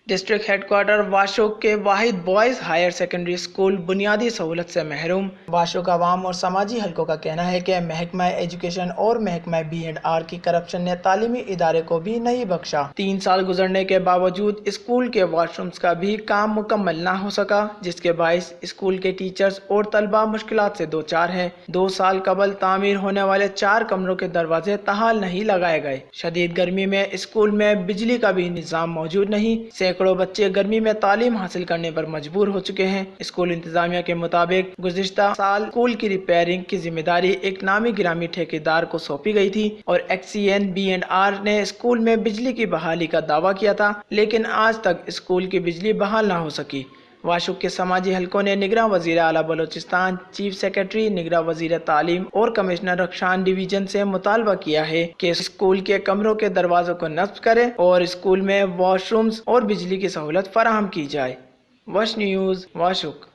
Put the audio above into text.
District head quarter واشوق کے واحد boys higher secondary school بنیادی سہولت سے محروم۔ واشوق عوام اور سماجی حلقوں کا کہنا ہے کہ محکمہ ایجوکیشن اور محکمہ B&R کی کرپشن نے تعلیمی ادارے کو بھی نہیں بخشا۔ 3 سال گزرنے کے باوجود اسکول کے واش رومز کا بھی کام مکمل نہ ہو سکا، جس کے باعث اسکول کے ٹیچرز اور طلبہ مشکلات سے دوچار ہیں۔ 2 سال قبل تعمیر ہونے والے 4 کمروں کے دروازے تاحال نہیں لگائے گئے۔ شدید گرمی میں اسکول میں بجلی کا بھی نظام موجود نہیں۔ سینکڑوں بچے گرمی میں تعلیم حاصل کرنے پر مجبور ہو چکے ہیں۔ اسکول انتظامیہ کے مطابق گزشتہ سال اسکول کی ریپیئرنگ کی ذمہ داری ایک نامی گرامی ٹھیکیدار کو سونپی گئی تھی اور ایکسین B&R نے اسکول میں بجلی کی بحالی کا دعویٰ کیا تھا، لیکن آج تک اسکول کی بجلی بحال نہ ہو سکی۔ واشوق کے سماجی حلقوں نے نگراں وزیر اعلیٰ بلوچستان، چیف سیکرٹری، نگراں وزیر تعلیم اور کمشنر رخشان ڈویژن سے مطالبہ کیا ہے کہ اسکول کے کمروں کے دروازوں کو نصب کرے اور اسکول میں واش رومز اور بجلی کی سہولت فراہم کی جائے۔ وش نیوز، واشوق۔